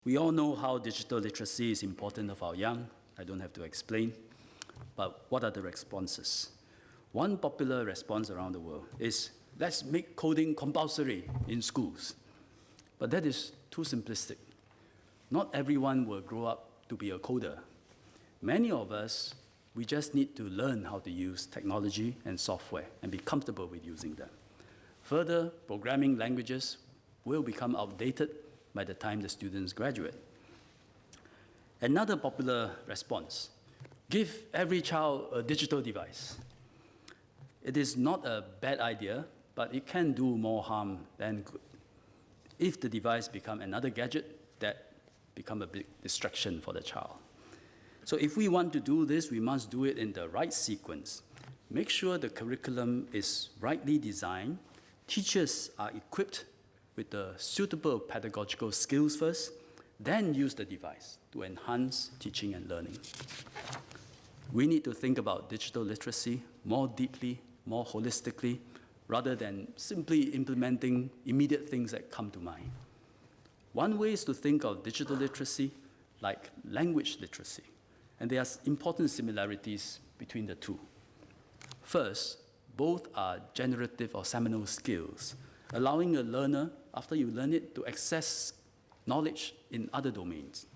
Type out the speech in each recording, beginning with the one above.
We all know how digital literacy is important of our young. I don't have to explain. But what are the responses? One popular response around the world is, let's make coding compulsory in schools. But that is too simplistic. Not everyone will grow up to be a coder. Many of us, we just need to learn how to use technology and software and be comfortable with using them. Further, programming languages will become outdated by the time the students graduate. Another popular response, give every child a digital device. It is not a bad idea, but it can do more harm than good. If the device becomes another gadget, that becomes a big distraction for the child. So if we want to do this, we must do it in the right sequence. Make sure the curriculum is rightly designed. Teachers are equipped with the suitable pedagogical skills first, then use the device to enhance teaching and learning. We need to think about digital literacy more deeply, more holistically, rather than simply implementing immediate things that come to mind. One way is to think of digital literacy like language literacy, and there are important similarities between the two. First, both are generative or seminal skills, allowing a learner, after you learn it, to access knowledge in other domains.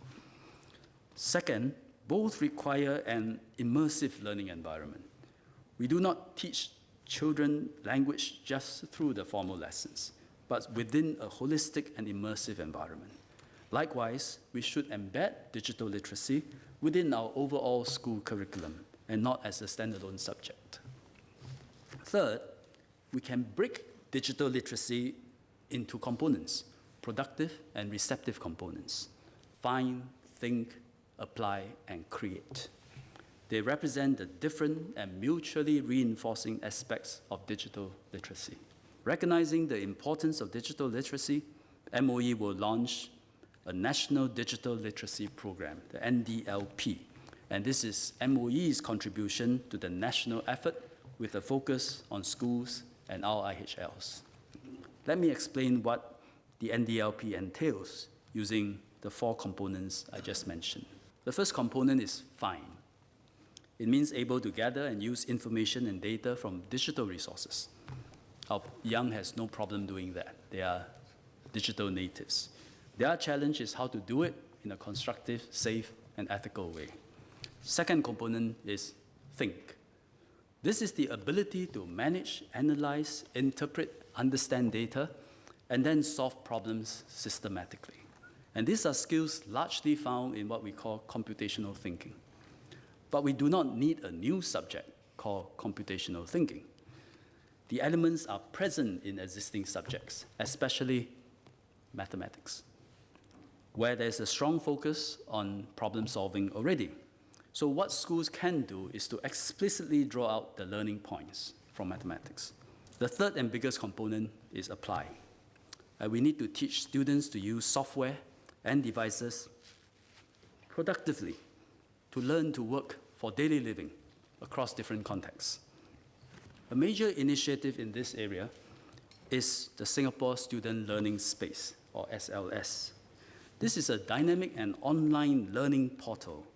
Second, both require an immersive learning environment. We do not teach children language just through the formal lessons, but within a holistic and immersive environment. Likewise, we should embed digital literacy within our overall school curriculum and not as a standalone subject. Third, we can break digital literacy into components, productive and receptive components. Find, think, apply, and create. They represent the different and mutually reinforcing aspects of digital literacy. Recognizing the importance of digital literacy, MOE will launch a National Digital Literacy Program, the NDLP. And this is MOE's contribution to the national effort with a focus on schools and our IHLs. Let me explain what the NDLP entails using the 4 components I just mentioned. The first component is find. It means able to gather and use information and data from digital resources. Our young has no problem doing that. They are digital natives. Their challenge is how to do it in a constructive, safe, and ethical way. Second component is think. This is the ability to manage, analyze, interpret, understand data, and then solve problems systematically. And these are skills largely found in what we call computational thinking. But we do not need a new subject called computational thinking. The elements are present in existing subjects, especially mathematics, where there's a strong focus on problem solving already. So what schools can do is to explicitly draw out the learning points from mathematics. The third and biggest component is apply. We need to teach students to use software and devices productively to learn to work for daily living across different contexts. A major initiative in this area is the Singapore Student Learning Space, or SLS. This is a dynamic and online learning portal.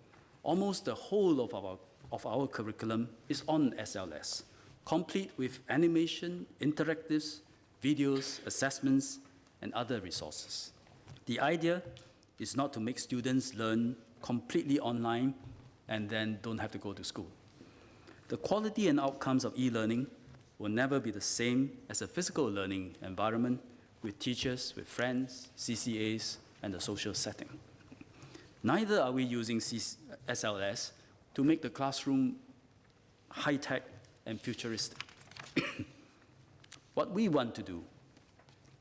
Almost the whole of our curriculum is on SLS, complete with animation, interactives, videos, assessments, and other resources. The idea is not to make students learn completely online and then don't have to go to school. The quality and outcomes of e-learning will never be the same as a physical learning environment with teachers, with friends, CCAs, and the social setting. Neither are we using SLS to make the classroom high-tech and futuristic. What we want to do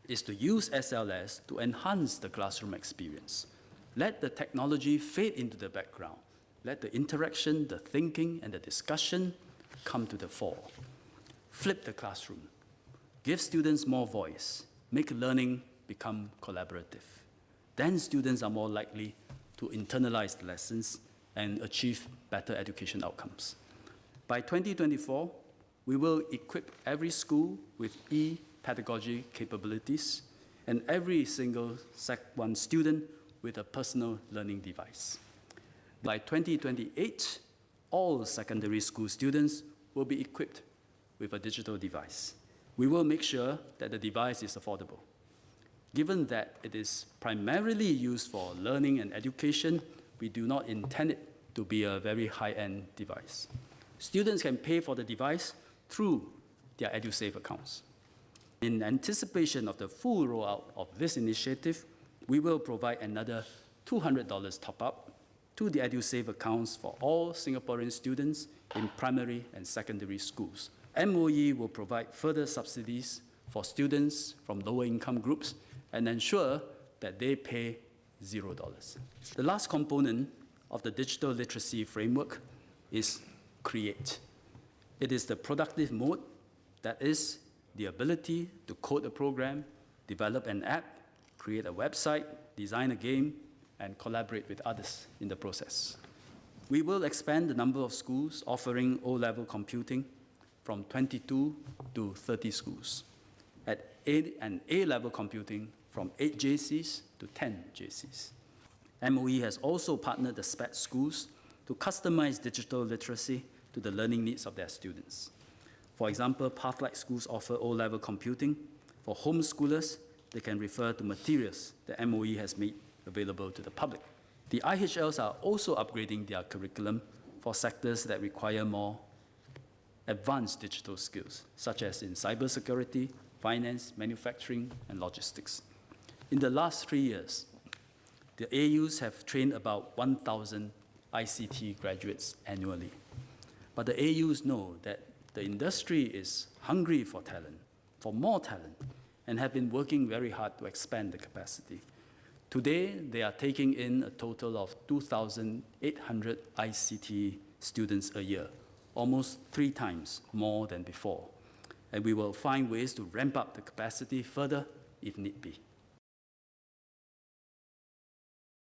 is to use SLS to enhance the classroom experience. Let the technology fade into the background. Let the interaction, the thinking, and the discussion come to the fore. Flip the classroom. Give students more voice. Make learning become collaborative. Then students are more likely to internalize the lessons and achieve better education outcomes. By 2024, we will equip every school with e-pedagogy capabilities, and every single Sec 1 student with a personal learning device. By 2028, all secondary school students will be equipped with a digital device. We will make sure that the device is affordable. Given that it is primarily used for learning and education, we do not intend it to be a very high-end device. Students can pay for the device through their EduSave accounts. In anticipation of the full rollout of this initiative, we will provide another $200 top-up to the EduSave accounts for all Singaporean students in primary and secondary schools. MOE will provide further subsidies for students from lower income groups and ensure that they pay $0. The last component of the digital literacy framework is create. It is the productive mode, that is, the ability to code a program, develop an app, create a website, design a game, and collaborate with others in the process. We will expand the number of schools offering O-level computing from 22 to 30 schools, and A-level computing from 8 JCs to 10 JCs. MOE has also partnered the SPED schools to customize digital literacy to the learning needs of their students. For example, Pathlight schools offer O-level computing. For homeschoolers, they can refer to materials that MOE has made available to the public. The IHLs are also upgrading their curriculum for sectors that require more advanced digital skills, such as in cybersecurity, finance, manufacturing, and logistics. In the last 3 years, the AUs have trained about 1,000 ICT graduates annually. But the AUs know that the industry is hungry for talent, for more talent, and have been working very hard to expand the capacity. Today, they are taking in a total of 2,800 ICT students a year, almost 3 times more than before. And we will find ways to ramp up the capacity further if need be.